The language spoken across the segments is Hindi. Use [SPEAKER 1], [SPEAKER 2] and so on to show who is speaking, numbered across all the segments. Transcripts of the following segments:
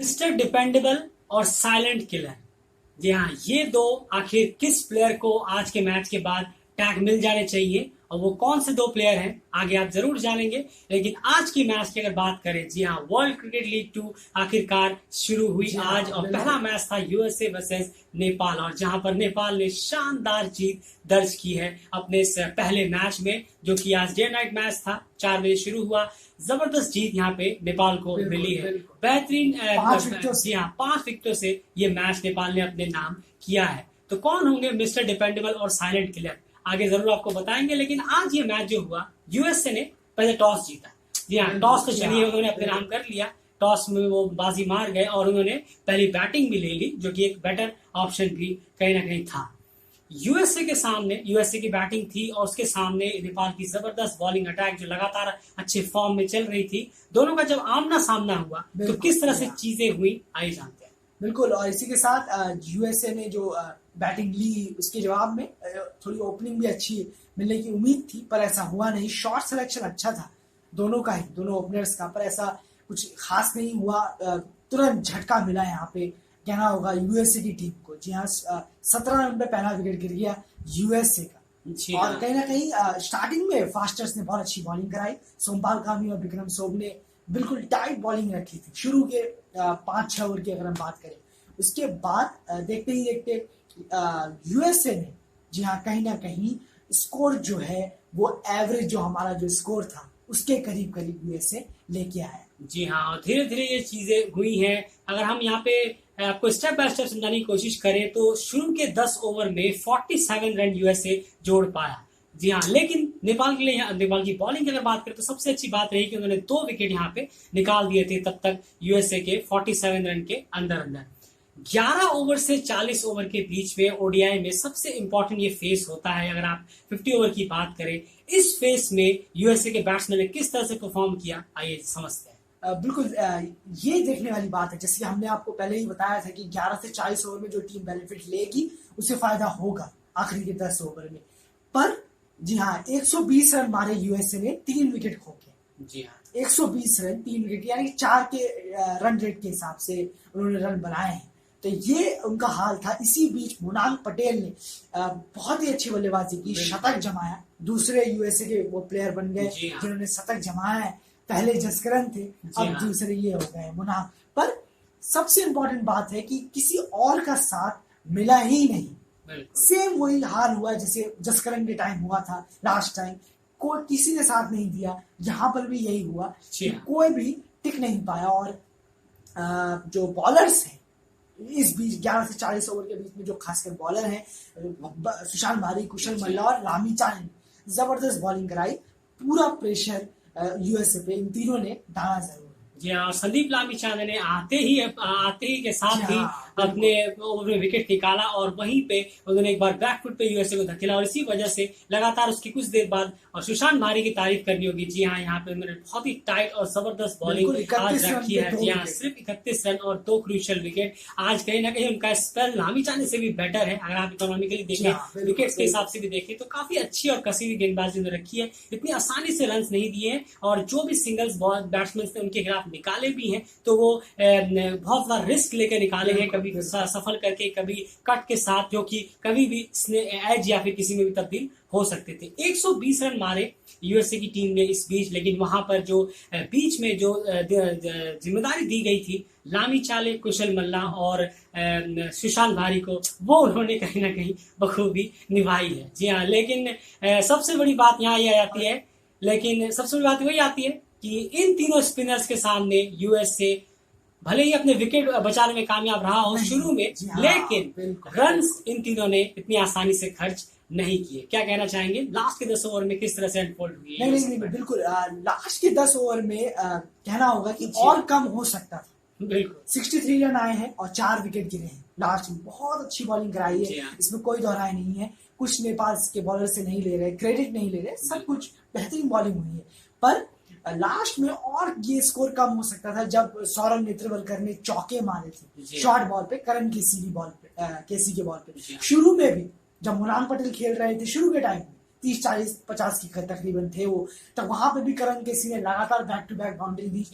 [SPEAKER 1] मिस्टर डिपेंडेबल और साइलेंट किलर। जी हाँ, ये दो आखिर किस प्लेयर को आज के मैच के बाद टैग मिल जाने चाहिए और वो कौन से दो प्लेयर हैं आगे आप जरूर जानेंगे। लेकिन आज की मैच की अगर बात करें, जी हाँ, वर्ल्ड क्रिकेट लीग 2 आखिरकार शुरू हुई आज और पहला मैच था यूएसए वर्सेस नेपाल, और जहां पर नेपाल ने शानदार जीत दर्ज की है अपने इस पहले मैच में, जो कि आज डे नाइट मैच था, 4 बजे शुरू हुआ। जबरदस्त जीत यहाँ पे नेपाल को मिली है, बेहतरीन। जी हाँ, 5 विकेटों से ये मैच नेपाल ने अपने नाम किया है। तो कौन होंगे मिस्टर डिपेंडेबल और साइलेंट किलर, आगे जरूर आपको बताएंगे। लेकिन आज ये मैच जो हुआ, यूएसए ने पहले टॉस जीता। जी हाँ, टॉस तो चलिए उन्होंने अपने नाम कर लिया, टॉस में वो बाजी मार गए और उन्होंने पहली बैटिंग भी ले ली, जो कि एक बेटर ऑप्शन भी कहीं ना कहीं था। यूएसए के सामने यूएसए की बैटिंग थी और उसके सामने नेपाल की जबरदस्त बॉलिंग अटैक जो लगातार अच्छे फॉर्म में चल रही थी। दोनों का जब आमना सामना हुआ तो किस तरह से चीजें हुई आइए जानते हैं।
[SPEAKER 2] बिल्कुल, और इसी के साथ यूएसए ने जो बैटिंग ली उसके जवाब में थोड़ी ओपनिंग भी अच्छी मिलने की उम्मीद थी, पर ऐसा हुआ नहीं। शॉट सिलेक्शन अच्छा था दोनों का ही, दोनों ओपनर्स का, पर ऐसा कुछ खास नहीं हुआ। तुरंत झटका मिला यहाँ पे, कहना होगा यूएसए की टीम को। जी हाँ, 17 रन पे पहला विकेट गिर गया यूएसए का। और कहीं ना कहीं स्टार्टिंग में फास्टर्स ने बहुत अच्छी बॉलिंग कराई। सोमपाल कामी और विक्रम सोम ने बिल्कुल टाइट बॉलिंग रखी थी शुरू के 5-6 ओवर की अगर हम बात करें। उसके बाद देखते ही देखते यूएसए ने, जी हाँ, कहीं ना कहीं स्कोर जो है वो एवरेज जो हमारा जो स्कोर था उसके करीब करीब यूएसए लेके आया।
[SPEAKER 1] जी हाँ, और धीरे धीरे ये चीजें हुई हैं। अगर हम यहाँ पे आपको स्टेप बाय स्टेप समझाने की कोशिश करें तो शुरू के 10 ओवर में 47 रन यूएसए जोड़ पाया। जी हाँ, लेकिन नेपाल के लिए, नेपाल की बॉलिंग की अगर बात करें तो सबसे अच्छी बात रही कि उन्होंने 2 विकेट यहाँ पे निकाल दिए थे तब तक यूएसए के 47 रन के अंदर अंदर। 11 ओवर से 40 ओवर के बीच में ओडीआई में सबसे इंपॉर्टेंट ये फेस होता है। अगर आप 50 ओवर की बात करें, इस फेस में यूएसए के बैट्समैन ने किस तरह से परफॉर्म किया आइए समझते हैं।
[SPEAKER 2] बिल्कुल, ये देखने वाली बात है, जैसे हमने आपको पहले ही बताया था कि 11 से 40 ओवर में जो टीम बेनिफिट लेगी उसे फायदा होगा आखिरी के 10 ओवर में। पर जी हाँ, 120 रन मारे यूएसए ने 3 विकेट खो के।
[SPEAKER 1] जी हाँ,
[SPEAKER 2] 120 रन 3 विकेट, यानी 4 के रन रेट के हिसाब से उन्होंने रन बनाए हैं। तो ये उनका हाल था। इसी बीच मुनांग पटेल ने बहुत ही अच्छी बल्लेबाजी की, शतक जमाया। दूसरे यूएसए के वो प्लेयर बन गए जिन्होंने शतक जमाया है। पहले जसकरन थे, अब दूसरे ये हो गए मुनांग। पर सबसे इंपॉर्टेंट बात है कि किसी और का साथ मिला ही नहीं। सेम वही हाल हुआ जैसे जसकरन के टाइम हुआ था लास्ट टाइम, कोई किसी ने साथ नहीं दिया। यहाँ पर भी यही हुआ कि कोई भी टिक नहीं पाया। और जो बॉलर्स हैं इस बीच 11 से 40 ओवर के बीच में, जो खासकर बॉलर हैं, सुशांत भारी, कुशल मल्ला और लामीचांद ने जबरदस्त बॉलिंग कराई। पूरा प्रेशर यूएसए पे इन तीनों ने डाला जरूर।
[SPEAKER 1] जी हाँ, संदीप लामीचांद ने आते ही के साथ ही अपने ओवर में विकेट निकाला और वहीं पे उन्होंने एक बार बैकफुट पे यूएसए को धकेला और इसी वजह से लगातार उसकी कुछ देर बाद, और सुशांत भारी की तारीफ करनी होगी। जी हाँ, यहाँ पे उन्होंने बहुत ही टाइट और जबरदस्त बॉलिंग आज रखी है। जी हाँ, सिर्फ 31 रन और 2 क्रूशियल विकेट। आज कहीं ना कहीं उनका स्पेल लामीचांद से भी बेटर है। अगर आप इकोनॉमिकली देखें, विकेट के हिसाब से भी देखें तो काफी अच्छी और कसी हुई गेंदबाजी उन्होंने रखी है। इतनी आसानी से रन नहीं दिए हैं और जो भी सिंगल्स बैट्समैन ने उनके खिलाफ निकाले भी हैं तो वो बहुत ज्यादा रिस्क लेकर निकाले हैं, कभी सफल करके, कभी कट के साथ, जो कि कभी भी एज या फिर किसी में भी तब्दील हो सकते थे। 120 रन मारे यूएसए की टीम ने इस बीच, लेकिन वहां पर जो बीच में जो जिम्मेदारी दी गई थी लामीचाले, कुशल मल्ला और सुशांत भारी को, वो उन्होंने कहीं ना कहीं बखूबी निभाई है। जी हाँ, लेकिन सबसे बड़ी बात यहाँ ये आती है, लेकिन सबसे बड़ी बात वही आती है कि इन तीनों स्पिनर्स के सामने यूएसए भले ही अपने विकेट बचाने में कामयाब रहा हो शुरू में, लेकिन रन्स इन तीनों ने इतनी आसानी से खर्च नहीं किए। क्या कहना चाहेंगे लास्ट के 10 ओवर में किस तरह से अनफोल्ड हुई?
[SPEAKER 2] नहीं, बिल्कुल, लास्ट के 10 ओवर में कहना होगा कि और कम हो सकता था।
[SPEAKER 1] बिल्कुल,
[SPEAKER 2] 63 रन आए हैं और 4 विकेट गिरे हैं लास्ट में। बहुत अच्छी बॉलिंग कराई है, इसमें कोई दोहराई नहीं है। कुछ नेपाल के बॉलर से नहीं ले रहे, क्रेडिट नहीं ले रहे, सब कुछ बेहतरीन बॉलिंग हुई है। पर लास्ट में और ये स्कोर कम हो सकता था जब सौरभ नेत्रवलकर ने चौके मारे थे शॉर्ट बॉल पे, करण केसी की बॉल पे, केसी के बॉल पे। शुरू में भी जब मुनांग पटेल खेल रहे थे शुरू के टाइम में, 30-40-50 की तकरीबन थे वो, तो वहां पे भी करण केसी ने लगातार बैक टू बैक बाउंड्री दी।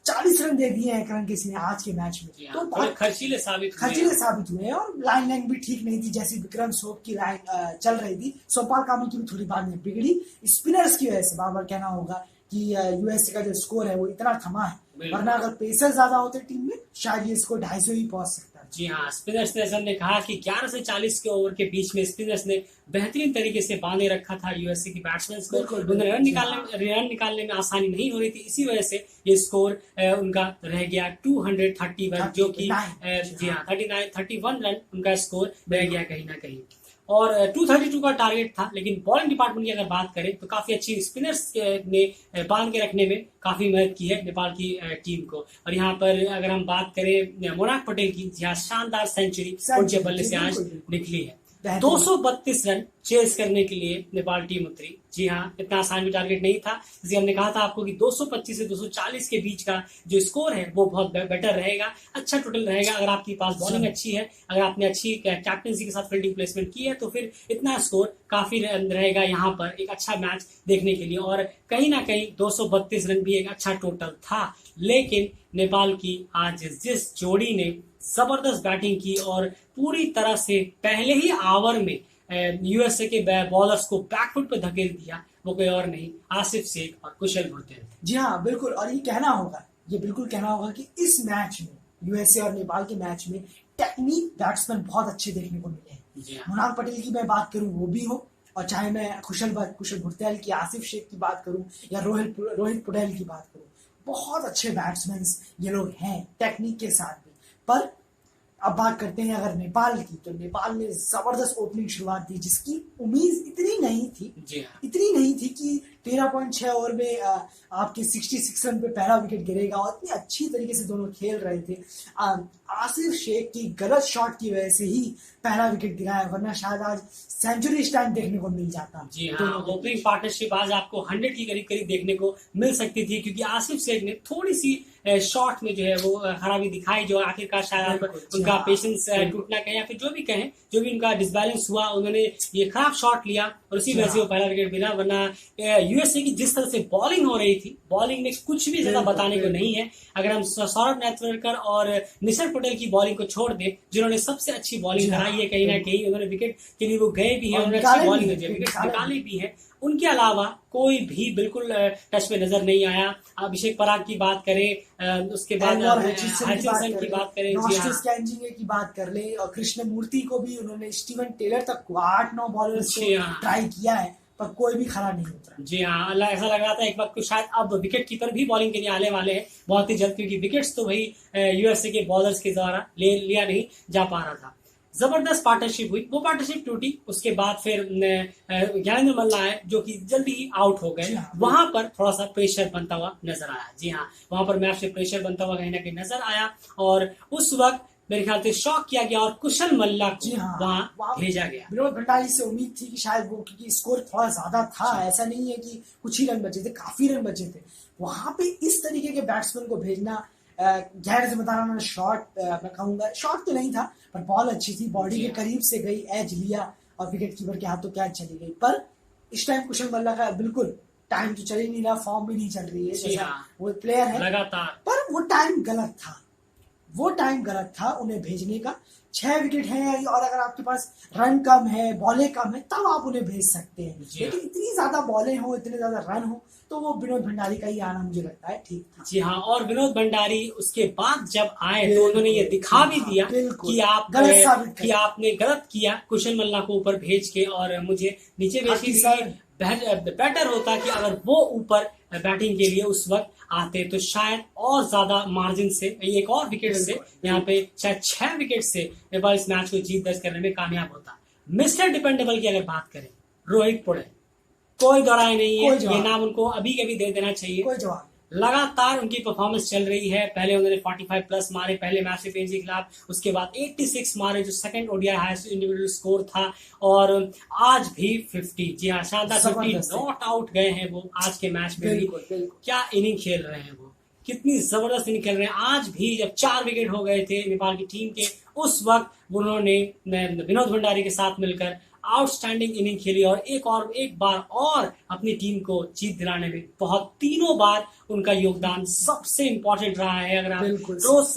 [SPEAKER 2] 40 रन दे दिए हैं करण केसी ने आज के मैच में, तो बहुत
[SPEAKER 1] खर्चीले साबित
[SPEAKER 2] हुए हैं। और लाइन भी ठीक नहीं थी, जैसी विक्रम सोप की लाइन चल रही थी, सोपाल कामी की भी थोड़ी बाद में बिगड़ी स्पिनर्स की वजह से। बार बार कहना होगा कि यूएसए का जो स्कोर है वो इतना थमा है, वरना अगर पेसर ज्यादा होते टीम में शायद ये स्कोर 250 ही पहुंच सकता है।
[SPEAKER 1] जी हाँ, स्पिनर्स ने, सर ने कहा कि 11 से 40 के ओवर के बीच में स्पिनर्स ने बेहतरीन तरीके से बांधे रखा था यूएसए की बैट्समैन को। उन्हें रन निकालने में आसानी नहीं हो रही थी, इसी वजह से ये स्कोर उनका रह गया 231, जो कि जी हाँ 31 रन उनका स्कोर रह गया कहीं ना कहीं। और 232 का टारगेट था, लेकिन बॉलिंग डिपार्टमेंट की अगर बात करें तो काफी अच्छी स्पिनर्स ने बांध के रखने में काफी मदद की है नेपाल की टीम को। और यहाँ पर अगर हम बात करें मोनाक पटेल की, जहाँ शानदार सेंचुरी उनके बल्ले से आज निकली है। 232 रन चेस करने के लिए नेपाल टीम उतरी। जी हाँ, इतना आसान भी टारगेट नहीं था, जैसे हमने कहा था आपको कि 225 से 240 के बीच का जो स्कोर है वो बहुत बेटर रहेगा, अच्छा टोटल रहेगा। अगर आपके पास बॉलिंग अच्छी है, अगर आपने अच्छी कैप्टनसी के साथ फील्डिंग प्लेसमेंट की है, तो फिर इतना स्कोर काफी रहेगा यहाँ पर एक अच्छा मैच देखने के लिए। और कहीं ना कहीं 232 रन भी एक अच्छा टोटल था, लेकिन नेपाल की आज जिस जोड़ी ने जबरदस्त बैटिंग की और पूरी तरह से पहले ही ओवर में यूएसए के बॉलर्स को बैकफुट पे धकेल दिया, वो कोई और नहीं आसिफ शेख और कुशल भुर्तेल।
[SPEAKER 2] जी हाँ बिल्कुल, और ये बिल्कुल कहना होगा कि इस मैच में यूएसए और नेपाल के मैच में टेक्निक बैट्समैन बहुत अच्छे देखने को मिले हैं। मोनाक पटेल की मैं बात करूं वो भी हो, और चाहे मैं कुशल भुर्तेल की, आसिफ शेख की बात करूं या रोहित पटेल की बात करूं, बहुत अच्छे बैट्समैन ये लोग हैं टेक्निक के साथ भी। पर अब बात करते हैं अगर नेपाल की, तो नेपाल ने जबरदस्त ओपनिंग शुरुआत दी, जिसकी उम्मीद इतनी नहीं थी कि 13.6 ओवर में आपके 66 रन पे पहला विकेट गिरेगा, और इतनी अच्छी तरीके से दोनों खेल रहे थे। आसिफ शेख की गलत शॉट की वजह से ही पहला विकेट गिरा है, वरना शायद आज सेंचुरी स्टैंड देखने को मिल जाता।
[SPEAKER 1] जी हाँ, ओपनिंग पार्टनरशिप आज आपको 100 की करीब देखने को मिल सकती थी, क्योंकि आसिफ शेख ने थोड़ी सी शॉट में जो है वो खराबी दिखाई, जो आखिरकार शायद उनका पेशेंस टूटना कहें या फिर जो भी कहें, जो भी उनका डिसबैलेंस हुआ, उन्होंने ये खराब शॉट लिया और उसी वजह से वो पहला विकेट मिला। वरना यूएसए की जिस तरह से बॉलिंग हो रही थी, बॉलिंग में कुछ भी ज्यादा बताने को नहीं है। अगर हम सौरभ नेतवरकर और निशर पटेल की बॉलिंग को छोड़ दें, जिन्होंने सबसे अच्छी बॉलिंग कराई है, कहीं ना कहीं उन्होंने विकेट के लिए वो गए भी है, उन्होंने अच्छी बॉलिंग विकेट निकाले भी है, उनके अलावा कोई भी बिल्कुल टच में नजर नहीं आया। अभिषेक पराग की बात करें, उसके बाद हचिनसन की बात करें,
[SPEAKER 2] की बात कर ले, और कृष्ण मूर्ति को भी उन्होंने स्टीवन टेलर तक 8-9 बॉलर्स को ट्राई किया है, पर कोई भी खड़ा नहीं उतरा।
[SPEAKER 1] जी हाँ, ऐसा लग रहा था एक वक्त को शायद अब विकेट कीपर भी बॉलिंग के लिए आने वाले हैं बहुत ही जल्द, क्योंकि विकेट्स तो वही यूएसए के बॉलर्स के द्वारा लिया नहीं जा पा रहा था। जबरदस्त पार्टनरशिप हुई, वो पार्टनरशिप टूटी, उसके बाद फिर ज्ञानेंद्र मल्ल आए जो कि जल्दी ही आउट हो गए। वहां पर थोड़ा सा प्रेशर बनता हुआ नजर आया। जी हाँ, वहां पर मैच से प्रेशर बनता हुआ कहीं ना कहीं नजर आया, और उस वक्त मेरे ख्याल से शॉक किया गया और कुशल मल्ला को वहां भेजा गया।
[SPEAKER 2] विनोद भंडारी से उम्मीद थी कि शायद वो, क्योंकि स्कोर थोड़ा ज्यादा था, ऐसा नहीं है कि कुछ ही रन बचे थे, काफी रन बचे थे, वहां पे इस तरीके के बैट्समैन को भेजना गैर जिम्मेदाराना शॉट, मैं कहूंगा शॉट तो नहीं था, पर बॉल अच्छी थी, बॉडी के करीब से गई, एज लिया और विकेट कीपर के हाथों कैच चली गई। पर इस टाइम कुशल मल्ला का बिल्कुल टाइम तो चल ही नहीं रहा, फॉर्म भी नहीं चल रही है, जैसा वो प्लेयर है
[SPEAKER 1] लगातार,
[SPEAKER 2] पर वो टाइम गलत था उन्हें भेजने का। 6 विकेट है, और अगर आपके पास रन कम है, बॉलें कम है, तब आप उन्हें भेज सकते हैं, लेकिन इतनी ज्यादा बॉलें हो, इतने ज्यादा रन हो, तो वो विनोद भंडारी का ही आना मुझे लगता है ठीक था।
[SPEAKER 1] जी हाँ, और विनोद भंडारी उसके बाद जब आए तो उन्होंने ये दिखा भी दिया कि आपने गलत किया कुशल मल्ला को ऊपर भेज के, और मुझे नीचे भेज के बेटर होता कि अगर वो ऊपर बैटिंग के लिए उस वक्त आते तो शायद और ज्यादा मार्जिन से, एक और विकेट से, यहाँ पे शायद 6 विकेट से नेपाल इस मैच को जीत दर्ज करने में कामयाब होता। मिस्टर डिपेंडेबल की अगर बात करें, रोहित पटेल, कोई दौराय नहीं है, ये नाम उनको अभी कभी दे देना चाहिए।
[SPEAKER 2] कोई जवाब,
[SPEAKER 1] लगातार उनकी परफॉर्मेंस चल रही है। पहले उन्होंने 45 प्लस मारे पहले मैच में पीएनजी के खिलाफ, उसके बाद 86 मारे जो second ODI highest individual score था, और आज भी 50। जी हाँ, शानदार 50 नॉट आउट गए हैं वो आज के मैच में भी। क्या इनिंग खेल रहे हैं वो, कितनी जबरदस्त इनिंग खेल रहे हैं। आज भी जब 4 विकेट हो गए थे नेपाल की टीम के, उस वक्त उन्होंने विनोद भंडारी के साथ मिलकर आउटस्टैंडिंग इनिंग खेली और एक बार और अपनी टीम को जीत दिलाने में बहुत तीनों बार उनका योगदान सबसे इंपॉर्टेंट रहा है। अगर आप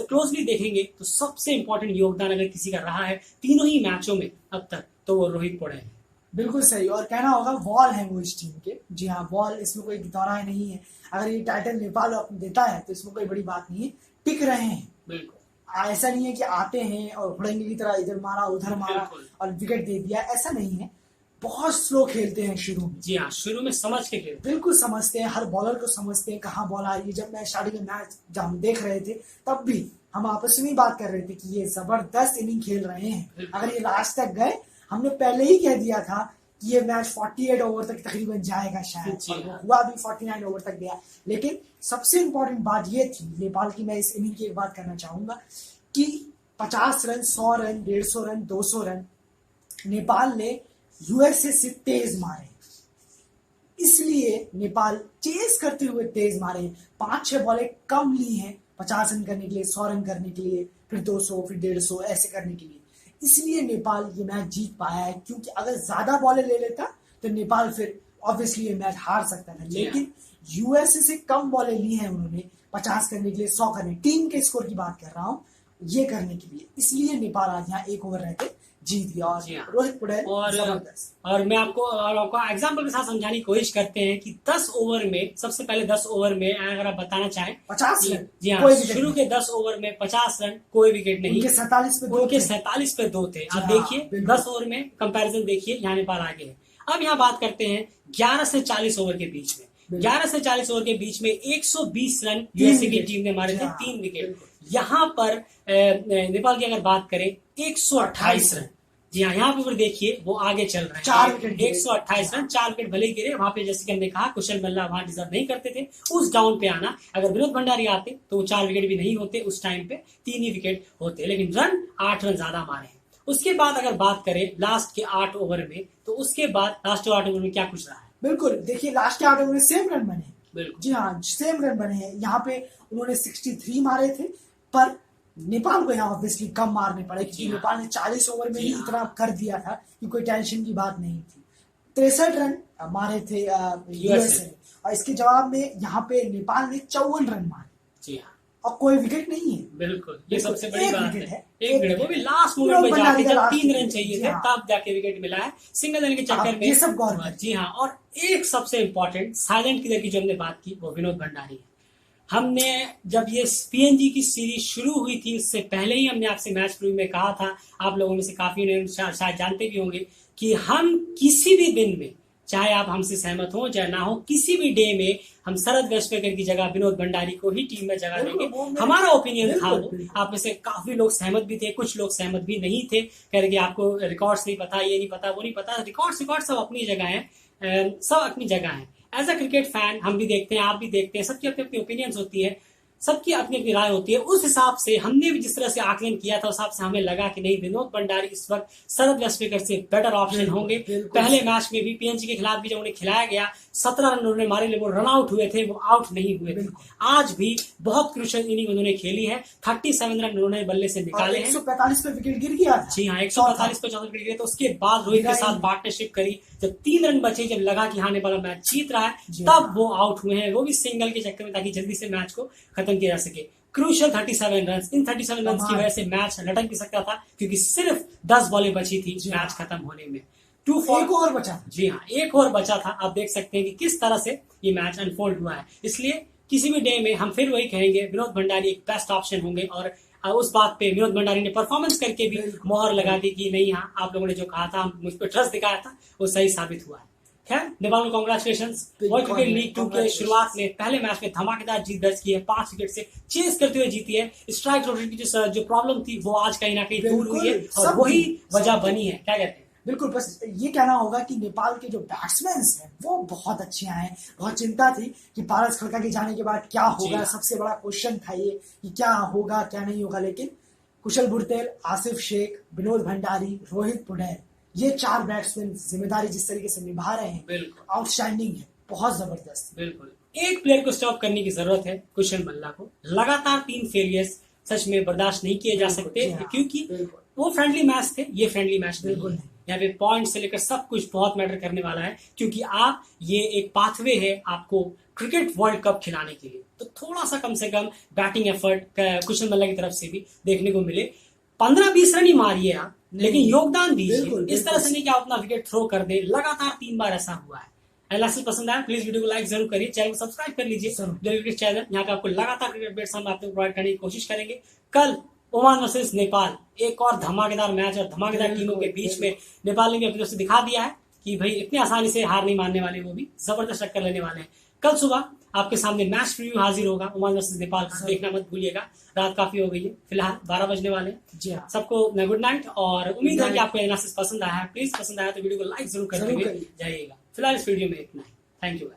[SPEAKER 1] क्लोजली देखेंगे तो सबसे इंपॉर्टेंट योगदान अगर किसी का रहा है तीनों ही मैचों में अब तक तो वो रोहित पौडेल है।
[SPEAKER 2] बिल्कुल सही, और कहना होगा वॉल है वो इस टीम के। जी हाँ, वॉल, इसमें कोई दौराय नहीं है। अगर ये टाइटल नेपाल देता है तो इसमें कोई बड़ी बात नहीं है, टिक रहे हैं।
[SPEAKER 1] बिल्कुल
[SPEAKER 2] ऐसा नहीं है कि आते हैं और हुड़ंगी की तरह इधर मारा उधर मारा और विकेट दे दिया, ऐसा नहीं है। बहुत स्लो खेलते हैं शुरू में।
[SPEAKER 1] जी हाँ, शुरू में समझ के खेलते,
[SPEAKER 2] बिल्कुल समझते हैं, हर बॉलर को समझते हैं कहाँ बॉल आ रही है। जब मैं स्टार्टिंग में मैच जब हम देख रहे थे तब भी हम आपस में बात कर रहे थे कि ये जबरदस्त इनिंग खेल रहे हैं। अगर ये लास्ट तक गए, हमने पहले ही कह दिया था कि ये मैच 48 ओवर तक तकरीबन जाएगा शायद, और हुआ भी 49 ओवर तक गया। लेकिन सबसे इंपॉर्टेंट बात ये थी नेपाल की, मैं इस इनिंग की एक बात करना चाहूंगा कि 50 run, 100 run, 150 run, 200 run Nepal ने यूएसए से तेज मारे। इसलिए नेपाल चेस करते हुए तेज मारे। 5-6 बॉलें कम ली हैं 50 रन करने के लिए, 100 रन करने के लिए, फिर 200, फिर 150 ऐसे करने के लिए। इसलिए नेपाल ये मैच जीत पाया है, क्योंकि अगर ज्यादा बॉलें ले लेता तो नेपाल फिर ऑब्वियसली ये मैच हार सकता था। लेकिन यूएसए से कम बॉलें ली हैं उन्होंने 50 करने के लिए, 100 करने, टीम के स्कोर की बात कर रहा हूँ, ये करने के लिए। इसलिए नेपाल आज यहाँ 1 ओवर रहते जीत गया। और रोहित पौडेल
[SPEAKER 1] और मैं आपको एग्जांपल के साथ समझाने की कोशिश करते हैं कि 10 ओवर में, सबसे पहले 10 ओवर में अगर आप बताना चाहें
[SPEAKER 2] 50 रन,
[SPEAKER 1] जी हाँ, शुरू के 10 ओवर में 50 रन, कोई विकेट नहीं।
[SPEAKER 2] उनके
[SPEAKER 1] 47 पे 2 थे। अब देखिए 10 ओवर में कंपैरिजन देखिए, यहाँ नेपाल आगे है। अब यहाँ बात करते हैं 11 से 40 ओवर के बीच में। 11 से 40 ओवर के बीच में 120 रन यूएसए की टीम ने मारे थे, 3 विकेट। यहाँ पर नेपाल की अगर बात करें 128 रन। जी हाँ, यहाँ पे देखिए वो आगे चल रहे हैं, 128 रन, 4 विकेट भले गिरे। वहां पे जैसे कि हमने कहा कुशल मल्ला वहां डिजर्व नहीं करते थे उस डाउन पे आना। अगर विनोद भंडारी आते तो वो 4 विकेट भी नहीं होते, उस टाइम पे 3 ही विकेट होते। लेकिन रन 8 रन ज्यादा मारे हैं। उसके बाद अगर बात करें लास्ट के 8 ओवर में, तो उसके बाद लास्ट 8 ओवर में क्या कुछ रहा है।
[SPEAKER 2] बिल्कुल, देखिए लास्ट के 8 ओवर में सेम रन बने।
[SPEAKER 1] बिल्कुल,
[SPEAKER 2] जी हाँ, सेम रन बने हैं। यहाँ पे उन्होंने 63 मारे थे, पर नेपाल को यहाँ ऑब्वियसली कम मारने पड़े, क्योंकि नेपाल ने 40 ओवर में ही इतना कर दिया था कि कोई टेंशन की बात नहीं थी। 63 रन मारे थे यूएसए ने, और इसके जवाब में यहाँ पे नेपाल ने 54 रन मारे।
[SPEAKER 1] जी हाँ,
[SPEAKER 2] और कोई विकेट नहीं है।
[SPEAKER 1] बिल्कुल, ये सबसे बड़ी बात है।
[SPEAKER 2] एक
[SPEAKER 1] विकेट, वो भी लास्ट मोमेंट में जाके जब 3 रन चाहिए थे तब जाके विकेट मिला है, सिंगल रन के चक्कर में।
[SPEAKER 2] ये सब गौर है।
[SPEAKER 1] जी हाँ, और एक सबसे इंपॉर्टेंट साइलेंट किलर की जो हमने बात की वो विनोद भंडारी है। हमने जब ये पीएनजी की सीरीज शुरू हुई थी उससे पहले ही हमने आपसे मैच प्रीव्यू में कहा था, आप लोगों में से काफी ने शायद जानते भी होंगे कि हम किसी भी दिन में, चाहे आप हमसे सहमत हो चाहे ना हो, किसी भी डे में हम शरद वेस्टपेकर की जगह विनोद भंडारी को ही टीम में जगह देंगे। हमारा ओपिनियन था वो। आप में से काफी लोग सहमत भी थे, कुछ लोग सहमत भी नहीं थे, कह रहे कि आपको रिकॉर्ड्स नहीं पता, ये नहीं पता, वो नहीं पता। रिकॉर्ड सब अपनी जगह है, सब अपनी जगह है। एज अ क्रिकेट फैन हम भी देखते हैं, आप भी देखते हैं, सबकी अपनी अपनी ओपिनियंस होती है, सबकी अपनी अपनी राय होती है। उस हिसाब से हमने भी जिस तरह से आकलन किया था, उस हिसाब से हमें लगा कि नहीं, विनोद भंडारी इस वक्त शरद वेस्टपेकर से बेटर ऑप्शन होंगे। पहले मैच में भी पीएनजी के खिलाफ भी जब उन्हें खिलाया गया 17 रन उन्होंने मारे, वो रन आउट हुए थे, वो आउट नहीं हुए थे। आज भी बहुत क्रूशियल इनिंग उन्होंने खेली है, 37 रन उन्होंने बल्ले से निकाले हैं।
[SPEAKER 2] 145 पे विकेट गिर गया।
[SPEAKER 1] जी हाँ, 145 पे 14 विकेट गिरे। तो उसके बाद रोहित के साथ पार्टनरशिप करी, जब 3 रन बचे, जब लगा कि हाँ नेपाल मैच जीत रहा है, तब वो आउट हुए हैं, वो भी सिंगल के चक्कर में, ताकि जल्दी से मैच को खत्म किया जा सके। क्रूशियल 37 रन, इन 37 रन की वजह से मैच लटक भी सकता था, क्योंकि सिर्फ 10 बॉलें बची थी मैच खत्म होने में।
[SPEAKER 2] 1 ओवर बचा।
[SPEAKER 1] जी हाँ, 1 ओवर बचा था। आप देख सकते हैं कि किस तरह से ये मैच अनफोल्ड हुआ है। इसलिए किसी भी डे में हम फिर वही कहेंगे, विनोद भंडारी एक बेस्ट ऑप्शन होंगे। और उस बात पे विनोद भंडारी ने परफॉर्मेंस करके भी मोहर लगा दी कि नहीं, हाँ आप लोगों ने जो कहा था, मुझ पर ट्रस्ट दिखाया था, वो सही साबित हुआ है। खैर, नेपाल को कांग्रेचुलेशंस। वर्ल्ड क्रिकेट लीग 2 के शुरुआत में पहले मैच में धमाकेदार जीत दर्ज की है, 5 विकेट से चेस करते हुए जीती है। स्ट्राइक रोटेशन की जो प्रॉब्लम थी वो आज कहीं ना कहीं दूर हुई है, और वही वजह बनी है। क्या कहते हैं?
[SPEAKER 2] बिल्कुल, बस ये कहना होगा कि नेपाल के जो बैट्समैन हैं वो बहुत अच्छे आए। बहुत चिंता थी कि पारस खड़का के जाने के बाद क्या होगा, सबसे बड़ा क्वेश्चन था ये कि क्या होगा क्या नहीं होगा। लेकिन कुशल बुर्तेल, आसिफ शेख, विनोद भंडारी, रोहित पौडेल, ये 4 बैट्समैन जिम्मेदारी जिस तरीके से निभा रहे हैं, आउटस्टैंडिंग है, बहुत जबरदस्त।
[SPEAKER 1] बिल्कुल, एक प्लेयर को स्टॉप करने की जरूरत है, कुशल मल्ला को। लगातार 3 फेलियर्स सच में बर्दाश्त नहीं किए जा सकते, क्योंकि वो फ्रेंडली मैच थे, ये फ्रेंडली मैच नहीं है। यहाँ पे पॉइंट से लेकर सब कुछ बहुत मैटर करने वाला है, क्योंकि आप ये एक पाथवे है आपको क्रिकेट वर्ल्ड कप खिलाने के लिए। तो थोड़ा सा कम से कम बैटिंग एफर्ट कुशल मल्ला की तरफ से भी देखने को मिले। 15-20 रन ही मारिए आप, लेकिन योगदान दीजिए। इस तरह से नहीं कि आप अपना विकेट थ्रो कर दे। लगातार 3 बार ऐसा हुआ है। एनालिसिस पसंद आया प्लीज वीडियो को लाइक जरूर करिए, चैनल को सब्सक्राइब कर लीजिए। क्रिकेट चैनल यहाँ पे आपको लगातार क्रिकेट अपडेट्स हम आपको प्रोवाइड करने की कोशिश करेंगे। कल ओमान वर्सेस नेपाल, एक और धमाकेदार मैच और धमाकेदार टीमों के बीच में नेपाल ने भी अपनी तरफ से दिखा दिया है कि भाई इतनी आसानी से हार नहीं मानने वाले, वो भी जबरदस्त टक्कर लेने वाले हैं। कल सुबह आपके सामने मैच रिव्यू हाजिर होगा ओमान वर्सेस नेपाल, देखना मत भूलिएगा। रात काफी हो गई है, फिलहाल 12 बजने वाले हैं।
[SPEAKER 2] जी हाँ,
[SPEAKER 1] सबको गुड नाइट, और उम्मीद है कि आपको एनालिसिस पसंद आया है। प्लीज पसंद आया तो वीडियो को लाइक जरूर करते हुए जाइएगा। फिलहाल इस वीडियो में इतना ही। Thank you.